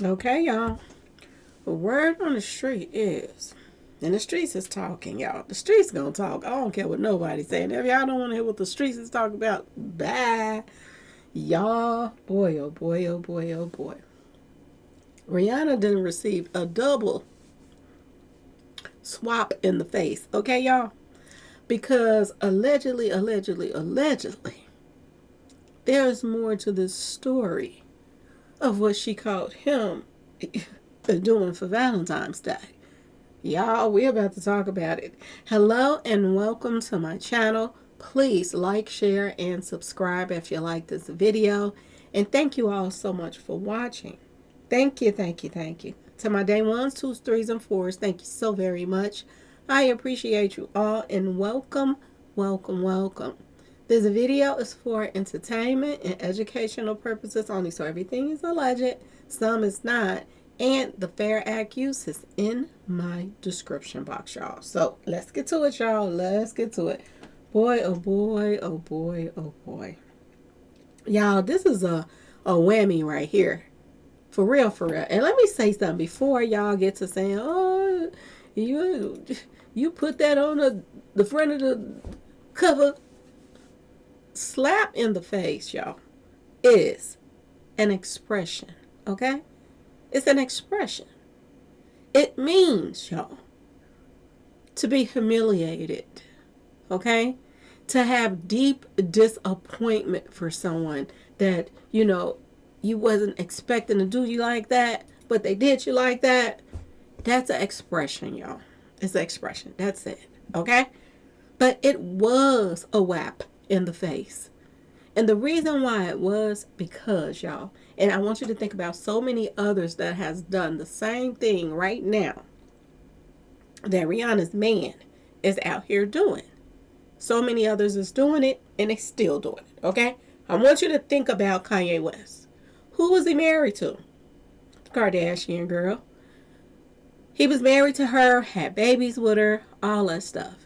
Okay, y'all. The word on the street is, and the streets is talking, y'all. The streets gonna talk. I don't care what nobody's saying. If y'all don't want to hear what the streets is talking about, bye. Y'all, boy, oh boy, oh boy, oh boy. Rihanna didn't receive a double swap in the face. Okay, y'all? Because allegedly, there's more to this story of what she called him doing for Valentine's Day. Y'all, we're about to talk about it. Hello and welcome to my channel. Please like, share, and subscribe if you like this video. And thank you all so much for watching. Thank you, thank you, thank you. To my day ones, twos, threes, and fours, thank you so very much. I appreciate you all and welcome, welcome, welcome. This video is for entertainment and educational purposes only, so everything is alleged, some is not, and the fair act use is in my description box, y'all. So let's get to it, y'all. Let's get to it. Boy, oh boy, oh boy, oh boy. Y'all, this is a whammy right here. For real, for real. And let me say something before y'all get to saying, oh, you put that on the front of the cover. Slap in the face, y'all, is an expression, okay? It's an expression. It means, y'all, to be humiliated, okay? To have deep disappointment for someone that, you wasn't expecting to do you like that, but they did you like that. That's an expression, y'all. It's an expression. That's it, okay? But it was a whap in the face. And the reason why it was because, y'all, and I want you to think about so many others that has done the same thing right now that Rihanna's man is out here doing. So many others is doing it and they still doing it, okay? I want you to think about Kanye West. Who was he married to? The Kardashian girl. He was married to her, had babies with her, all that stuff.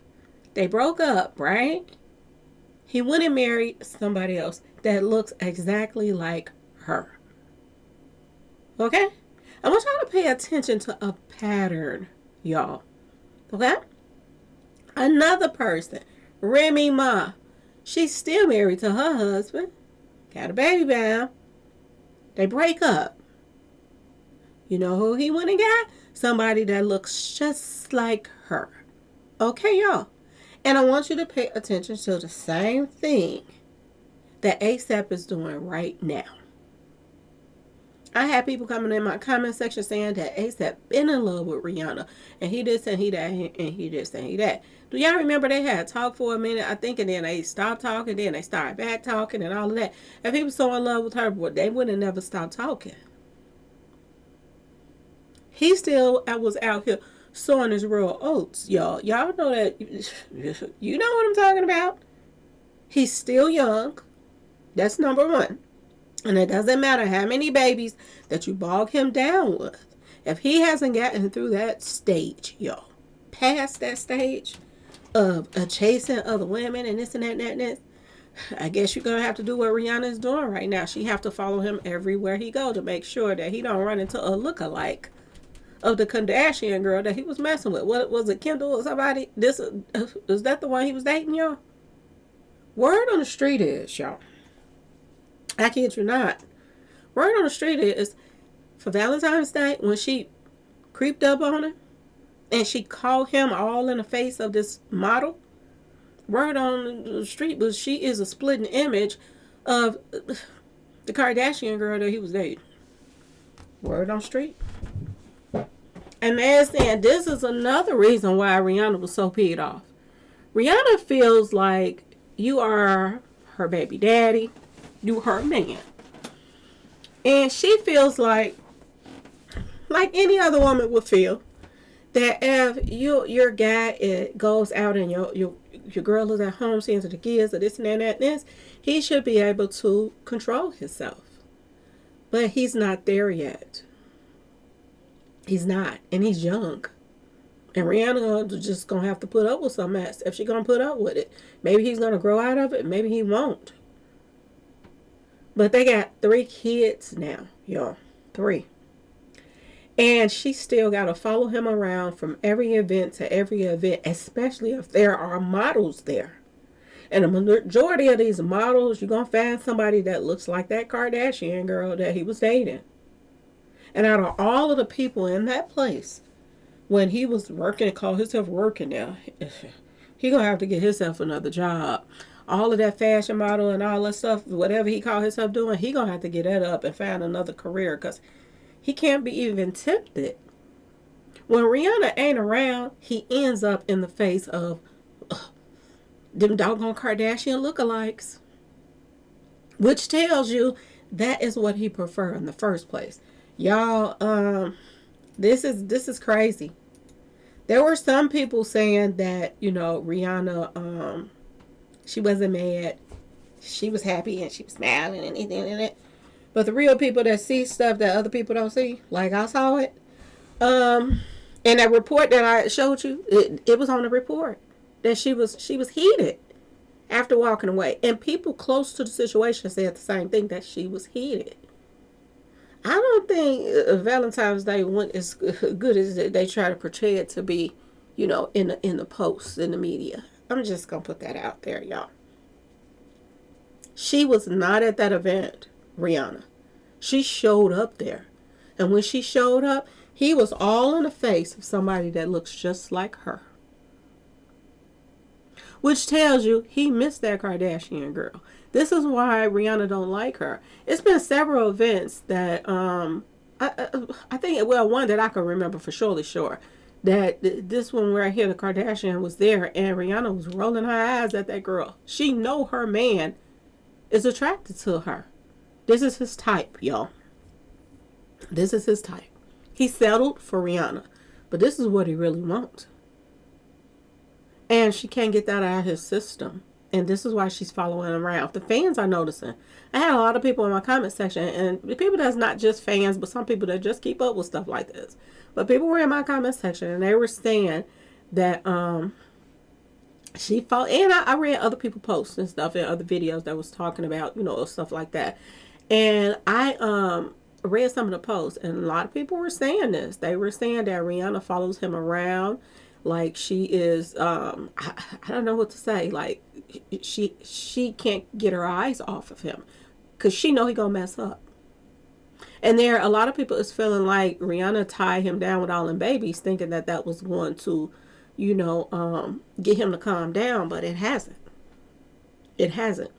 They broke up, right? He went and married somebody else that looks exactly like her. Okay? I want y'all to pay attention to a pattern, y'all. Okay? Another person, Remy Ma. She's still married to her husband. Got a baby by him. They break up. You know who he went and got? Somebody that looks just like her. Okay, y'all? And I want you to pay attention to the same thing that ASAP is doing right now. I had people coming in my comment section saying that ASAP been in love with Rihanna. And he this and he that and he this and he that. Do y'all remember they had talked for a minute, I think, and then they stopped talking, then they started back talking and all of that. If he was so in love with her, boy, they would have never stopped talking. He still was out here sowing his real oats, y'all. Y'all know that. You know what I'm talking about. He's still young. That's number one. And it doesn't matter how many babies that you bog him down with. If he hasn't gotten through that stage, y'all, past that stage of chasing other women and this and that and that and this, I guess you're going to have to do what Rihanna's doing right now. She have to follow him everywhere he go to make sure that he don't run into a lookalike of the Kardashian girl that he was messing with. What was it, Kendall or somebody? Is that the one he was dating, y'all? Word on the street is, y'all, I kid you not, word on the street is, for Valentine's Day, when she creeped up on him and she called him all in the face of this model, word on the street was she is a splitting image of the Kardashian girl that he was dating. Word on the street. And man saying this is another reason why Rihanna was so peed off. Rihanna feels like you are her baby daddy, you her man. And she feels like any other woman would feel, that if your guy goes out and your girl is at home seeing to the kids or this and that and this, he should be able to control himself. But he's not there yet. He's not. And he's young. And Rihanna just going to have to put up with some mess if she's going to put up with it. Maybe he's going to grow out of it. Maybe he won't. But they got 3 kids now, y'all. 3. And she still got to follow him around from every event to every event, especially if there are models there. And the majority of these models, you're going to find somebody that looks like that Kardashian girl that he was dating. And out of all of the people in that place, when he was working, called himself working now, he going to have to get himself another job. All of that fashion model and all that stuff, whatever he called himself doing, he going to have to get that up and find another career because he can't be even tempted. When Rihanna ain't around, he ends up in the face of them doggone Kardashian lookalikes, which tells you that is what he preferred in the first place. Y'all, this is crazy. There were some people saying that, Rihanna, she wasn't mad. She was happy and she was smiling and anything in it. But the real people that see stuff that other people don't see, like I saw it, and that report that I showed you, it was on the report that she was heated after walking away. And people close to the situation said the same thing, that she was heated. I don't think Valentine's Day went as good as they try to portray it to be, in the posts, in the media. I'm just going to put that out there, y'all. She was not at that event, Rihanna. She showed up there. And when she showed up, he was all in the face of somebody that looks just like her. Which tells you he missed that Kardashian girl. This is why Rihanna don't like her. It's been several events that I think, well, one that I can remember for surely sure, that this one where I hear the Kardashian was there and Rihanna was rolling her eyes at that girl. She know her man is attracted to her. This is his type, y'all. This is his type. He settled for Rihanna, but this is what he really wants. And she can't get that out of his system. And this is why she's following him around. The fans are noticing. I had a lot of people in my comment section, and people that's not just fans, but some people that just keep up with stuff like this. But people were in my comment section, and they were saying that she followed. And I read other people posts and stuff and other videos that was talking about, stuff like that. And I read some of the posts, and a lot of people were saying this. They were saying that Rihanna follows him around like she is, I don't know what to say. Like she can't get her eyes off of him because she know he gonna mess up. And there, a lot of people is feeling like Rihanna tied him down with all them babies, thinking that that was going to, get him to calm down, but it hasn't. It hasn't.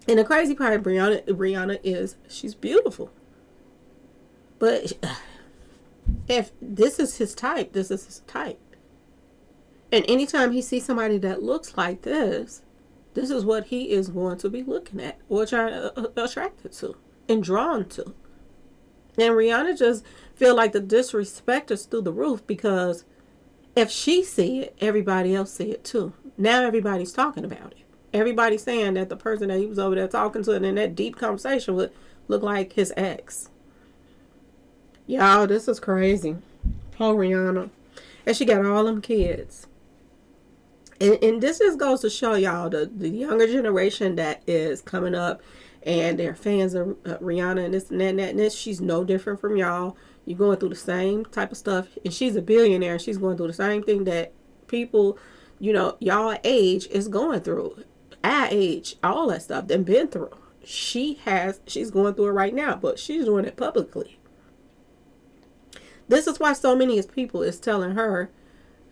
And the crazy part of Rihanna is she's beautiful. But if this is his type, this is his type. And anytime he sees somebody that looks like this is what he is going to be looking at or trying to attracted to and drawn to. And Rihanna just feel like the disrespect is through the roof because if she see it, everybody else see it too. Now everybody's talking about it. Everybody's saying that the person that he was over there talking to and in that deep conversation would look like his ex. Y'all, this is crazy. Poor Rihanna. And she got all them kids. And this just goes to show y'all the younger generation that is coming up and they're fans of Rihanna and this and that and this. She's no different from y'all. You're going through the same type of stuff. And she's a billionaire. She's going through the same thing that people, y'all age is going through. Our age, all that stuff they've been through. She's going through it right now, but she's doing it publicly. This is why so many people is telling her,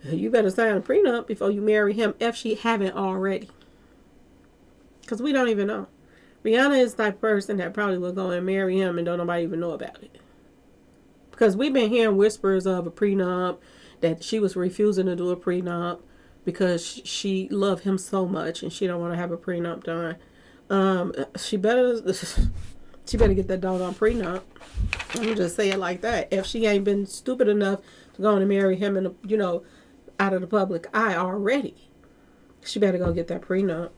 you better sign a prenup before you marry him if she haven't already. Because we don't even know. Rihanna is the type of person that probably will go and marry him and don't nobody even know about it. Because we've been hearing whispers of a prenup, that she was refusing to do a prenup because she loved him so much and she don't want to have a prenup done. She better get that doggone prenup. I'm just say it like that. If she ain't been stupid enough to go and marry him in out of the public eye already, she better go get that prenup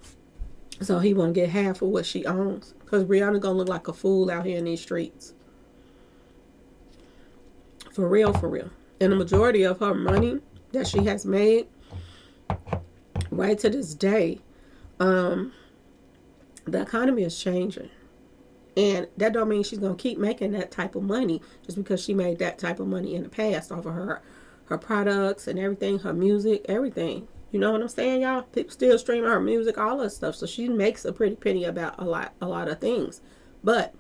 so he won't get half of what she owns. Because Rihanna gonna look like a fool out here in these streets. For real, for real. And the majority of her money that she has made right to this day, the economy is changing. And that don't mean she's gonna keep making that type of money just because she made that type of money in the past off of her products and everything, her music, everything. You know what I'm saying, y'all? People still stream her music, all that stuff. So she makes a pretty penny about a lot of things. But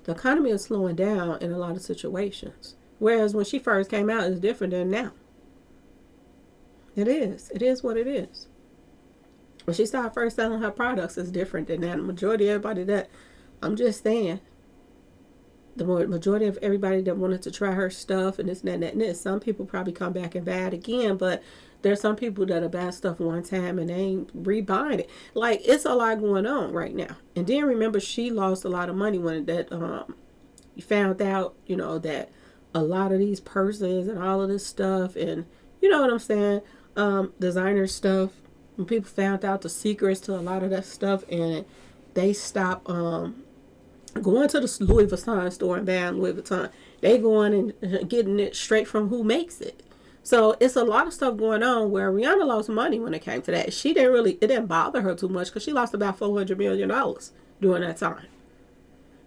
the economy is slowing down in a lot of situations. Whereas when she first came out, it's different than now. It is. It is what it is. When she started first selling her products, it's different than that. The majority of everybody that, I'm just saying, the majority of everybody that wanted to try her stuff and this and that and that and this, some people probably come back and buy it again, but there's some people that are buy stuff one time and they ain't rebuying it. Like, it's a lot going on right now. And then remember, she lost a lot of money when that you found out, you know, that a lot of these purses and all of this stuff, and you know what I'm saying, designer stuff, when people found out the secrets to a lot of that stuff, and they stopped going to the Louis Vuitton store and buying Louis Vuitton. They going and getting it straight from who makes it. So it's a lot of stuff going on where Rihanna lost money when it came to that. It didn't bother her too much because she lost about $400 million during that time.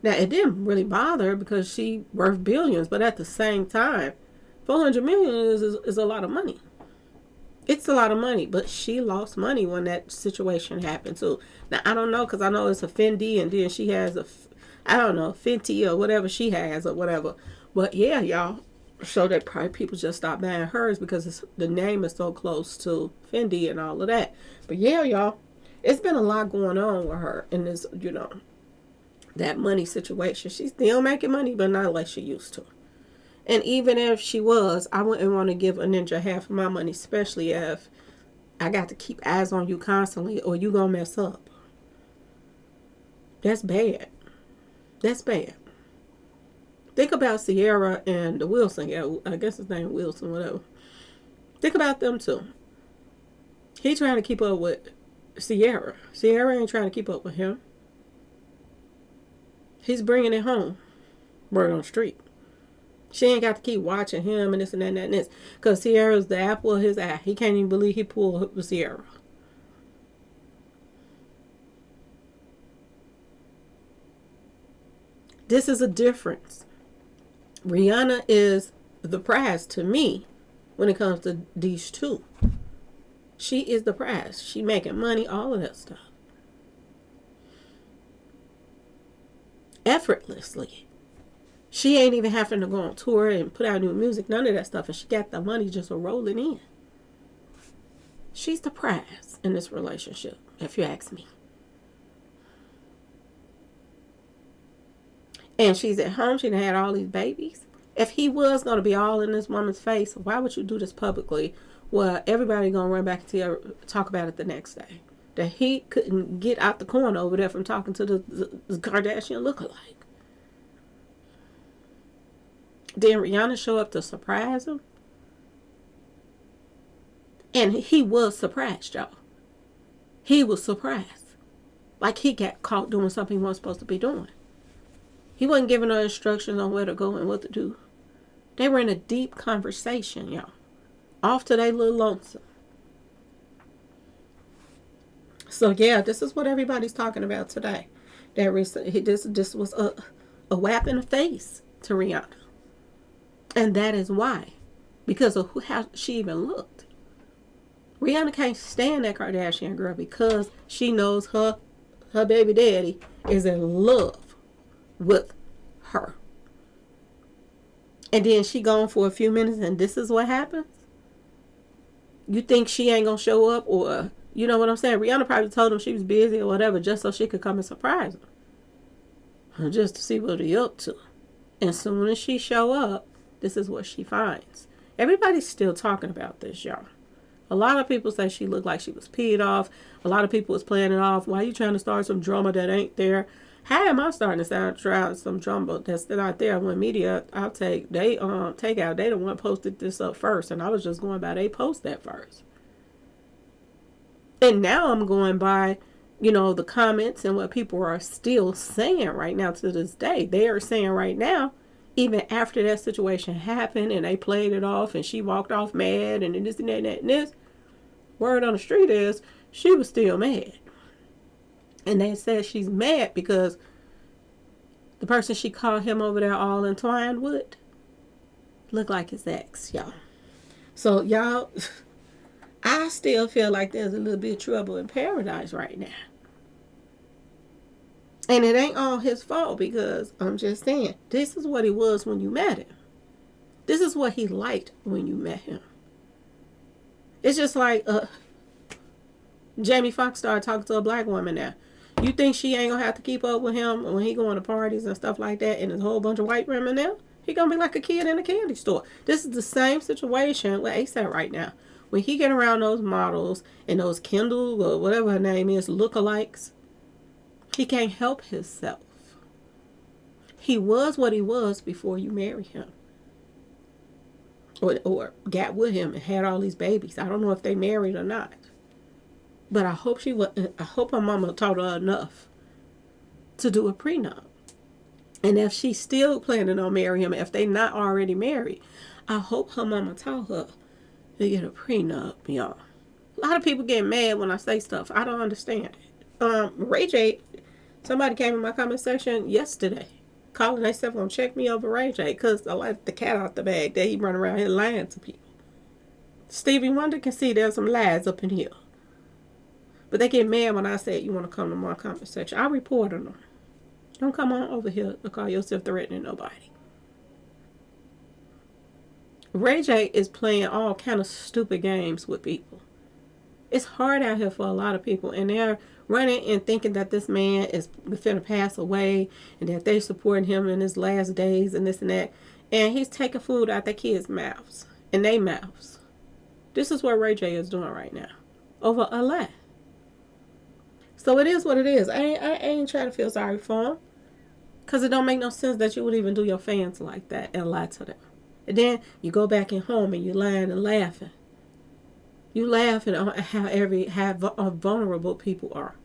Now, it didn't really bother her because she worth billions, but at the same time, $400 million is a lot of money. It's a lot of money, but she lost money when that situation happened too. Now, I don't know, because I know it's a Fendi, and then she has I don't know, Fenty or whatever she has or whatever. But yeah, y'all, so that probably people just stop buying hers because the name is so close to Fendi and all of that. But yeah, y'all, it's been a lot going on with her in this, you know, that money situation. She's still making money, but not like she used to. And even if she was, I wouldn't want to give a ninja half of my money, especially if I got to keep eyes on you constantly or you gonna mess up. That's bad. That's bad. Think about Sierra and the Wilson. Yeah, I guess his name Wilson, whatever. Think about them too. He trying to keep up with Sierra. Sierra ain't trying to keep up with him. He's bringing it home. Word on the street. She ain't got to keep watching him and this and that and that and this. Because Sierra's the apple of his eye. He can't even believe he pulled with Sierra. This is a difference. Rihanna is the prize to me when it comes to these two. She is the prize. She making money, all of that stuff. Effortlessly. She ain't even having to go on tour and put out new music, none of that stuff, and she got the money just rolling in. She's the prize in this relationship, if you ask me. And she's at home, she done had all these babies. If he was going to be all in this woman's face, why would you do this publicly? Well, everybody going to run back and talk about it the next day. That he couldn't get out the corner over there from talking to the Kardashian lookalike. Then Rihanna show up to surprise him. And he was surprised, y'all. He was surprised. Like he got caught doing something he wasn't supposed to be doing. He wasn't giving her instructions on where to go and what to do. They were in a deep conversation, y'all. Off to their little lonesome. So yeah, this is what everybody's talking about today. This was a whap in the face to Rihanna. And that is why. Because of how she even looked. Rihanna can't stand that Kardashian girl because she knows her baby daddy is in love with her. And then she gone for a few minutes and this is what happens? You think she ain't gonna show up, or you know what I'm saying? Rihanna probably told him she was busy or whatever just so she could come and surprise him. Just to see what he up to. And as soon as she show up, this is what she finds. Everybody's still talking about this, y'all. A lot of people say she looked like she was peed off. A lot of people was playing it off. Why are you trying to start some drama that ain't there? How am I starting to try some drama that's not there? When media outtake, they take out, they the one posted this up first, and I was just going by they post that first. And now I'm going by, you know, the comments and what people are still saying right now to this day. They are saying right now, even after that situation happened and they played it off and she walked off mad and this and that and that and this, word on the street is she was still mad. And they said she's mad because The person she called him over there all entwined with look like his ex, y'all. So y'all, I still feel like there's a little bit of trouble in paradise right now. And it ain't all his fault, because I'm just saying, this is what he was when you met him. This is what he liked when you met him. It's just like Jamie Foxx started talking to a black woman now. You think she ain't gonna have to keep up with him when he going to parties and stuff like that, and there's a whole bunch of white women there? He gonna be like a kid in a candy store. This is the same situation with ASAP right now. When he get around those models and those Kendall or whatever her name is, lookalikes, he can't help himself. He was what he was before you married him. Or got with him and had all these babies. I don't know if they married or not. But I hope her mama taught her enough to do a prenup. And if she's still planning on marrying him, if they not already married, I hope her mama taught her to get a prenup, y'all. A lot of people get mad when I say stuff. I don't understand it. Ray J, somebody came in my comment section yesterday, calling themselves gonna check me over Ray J, because I let the cat out the bag that he run around here lying to people. Stevie Wonder can see there's some lies up in here. But they get mad when I say you want to come to my comment section. I report on them. Don't come on over here and call yourself threatening nobody. Ray J is playing all kind of stupid games with people. It's hard out here for a lot of people, and they're running and thinking that this man is finna pass away and that they're supporting him in his last days and this and that. And he's taking food out their kids' mouths and their mouths. This is what Ray J is doing right now over a lie. So it is what it is. I ain't trying to feel sorry for him, because it don't make no sense that you would even do your fans like that and lie to them. And then you go back in home and you lying and laughing. You laughing at how vulnerable people are.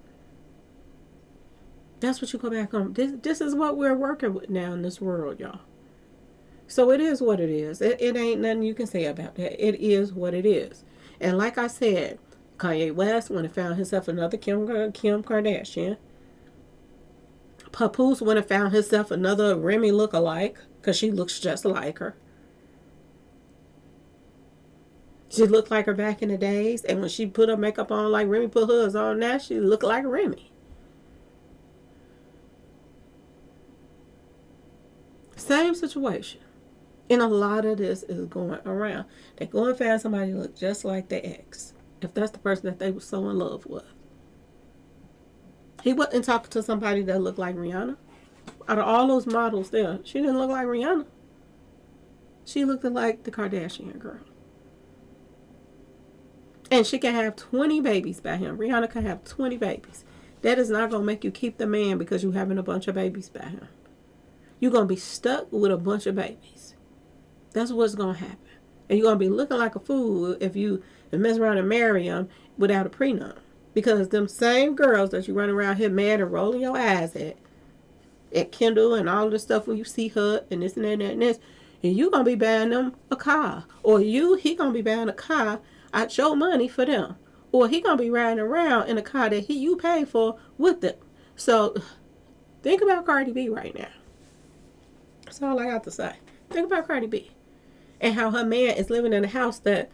That's what you go back home. This is what we're working with now in this world, y'all. So it is what it is. It ain't nothing you can say about that. It is what it is. And like I said, Kanye West went and found himself another Kim Kardashian. Papoose went and found himself another Remy lookalike, because she looks just like her. She looked like her back in the days, and when she put her makeup on like Remy put hers on now, she looked like Remy. Same situation. And a lot of this is going around. They go and find somebody who look just like their ex, if that's the person that they were so in love with. He wasn't talking to somebody that looked like Rihanna. Out of all those models there, she didn't look like Rihanna. She looked like the Kardashian girl. And she can have 20 babies by him. Rihanna can have 20 babies. That is not going to make you keep the man because you're having a bunch of babies by him. You're going to be stuck with a bunch of babies. That's what's going to happen. And you're going to be looking like a fool if you mess around and marry him without a prenup. Because them same girls that you run around here mad and rolling your eyes at Kendall and all this stuff when you see her and this and that and that and this, and you going to be buying them a car. Or he going to be buying a car out your money for them. Or he going to be riding around in a car that you pay for with them. So think about Cardi B right now. That's all I got to say. Think about Cardi B. And how her man is living in a house that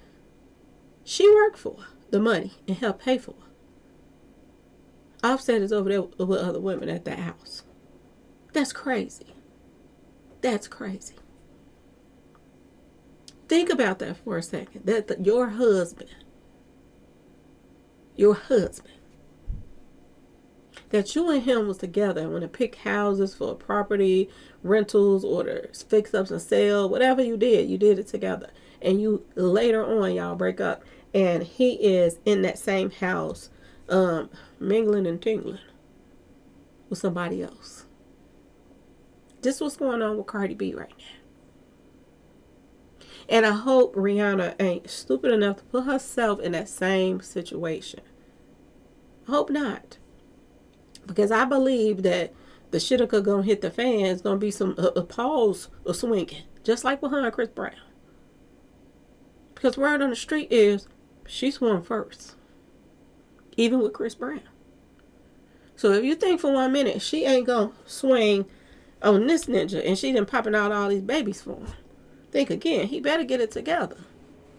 she worked for the money and helped pay for. Offset is over there with other women at that house. That's crazy. That's crazy. Think about that for a second. That your husband, that you and him was together and when to pick houses for property, rentals, or to fix ups and sell, whatever you did it together. And you later on, y'all break up, and he is in that same house, mingling and tingling with somebody else. This is what's going on with Cardi B right now. And I hope Rihanna ain't stupid enough to put herself in that same situation. I hope not. Because I believe that the shit that could gonna hit the fan is gonna be some paws or swinging. Just like with her and Chris Brown. Because word on the street is she swung first. Even with Chris Brown. So if you think for 1 minute she ain't gonna swing on this ninja, and she done popping out all these babies for him. Think again, he better get it together.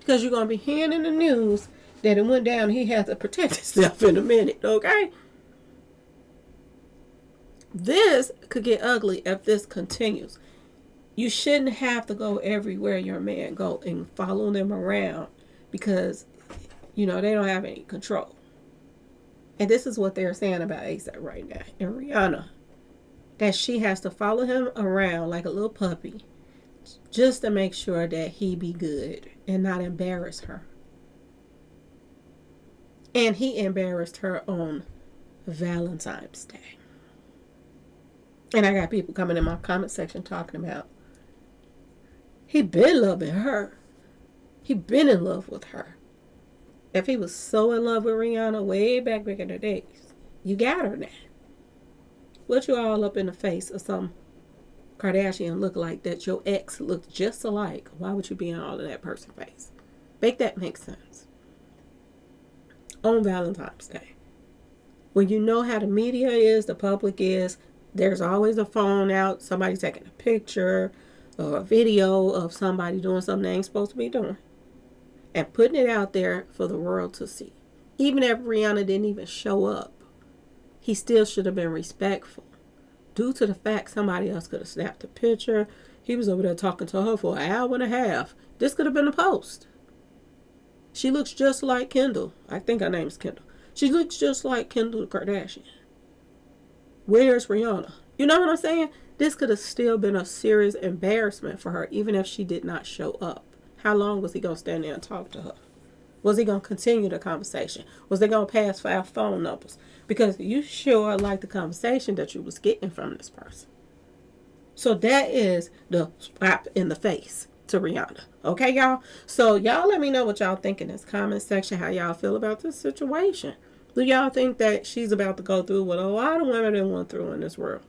Because you're going to be hearing in the news that it went down, he has to protect himself in a minute, okay? This could get ugly if this continues. You shouldn't have to go everywhere your man go and follow them around because, they don't have any control. And this is what they're saying about ASAP right now. And Rihanna, that she has to follow him around like a little puppy just to make sure that he be good and not embarrass her. And he embarrassed her on Valentine's Day. And I got people coming in my comment section talking about he been loving her. He been in love with her. If he was so in love with Rihanna way back in the days, you got her now. What you all up in the face of some Kardashian look like that your ex looked just alike? Why would you be in all of that person's face? Make that make sense. On Valentine's Day, when you know how the media is, the public is, there's always a phone out, somebody taking a picture or a video of somebody doing something they ain't supposed to be doing and putting it out there for the world to see. Even if Rihanna didn't even show up, he still should have been respectful. Due to the fact somebody else could have snapped a picture. He was over there talking to her for an hour and a half. This could have been a post. She looks just like Kendall. I think her name is Kendall. She looks just like Kendall Kardashian. Where's Rihanna? You know what I'm saying? This could have still been a serious embarrassment for her, even if she did not show up. How long was he going to stand there and talk to her? Was he going to continue the conversation? Was they going to pass 5 phone numbers? Because you sure like the conversation that you was getting from this person. So that is the slap in the face to Rihanna. Okay, y'all? So y'all let me know what y'all think in this comment section, how y'all feel about this situation. Do y'all think that she's about to go through what a lot of women have went through in this world?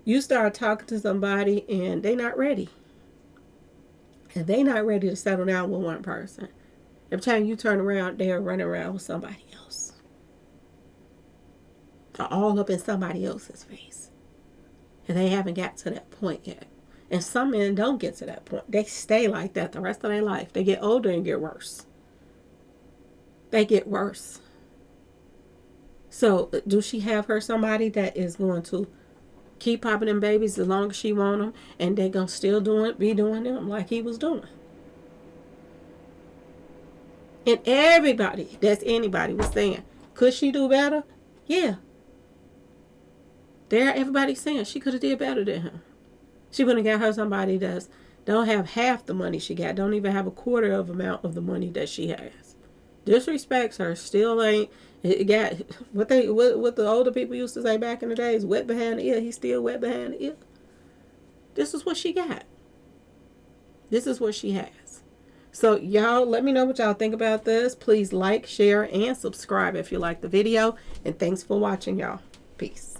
You start talking to somebody and they not ready. And they not ready to settle down with one person. Every time you turn around, they're running around with somebody else. They're all up in somebody else's face. And they haven't got to that point yet. And some men don't get to that point. They stay like that the rest of their life. They get older and get worse. They get worse. So, do she have her somebody that is going to keep popping them babies as long as she want them, and they gonna still be doing them like he was doing? And everybody, that's anybody, was saying, could she do better? Yeah. Everybody's saying she could have did better than him. She would have got her somebody that don't have half the money she got, don't even have a quarter of amount of the money that she has. Disrespects her, still ain't. It got what the older people used to say back in the days, wet behind the ear. He's still wet behind the ear. This is what she got. This is what she has. So y'all, let me know what y'all think about this. Please like, share, and subscribe if you like the video. And thanks for watching, y'all. Peace.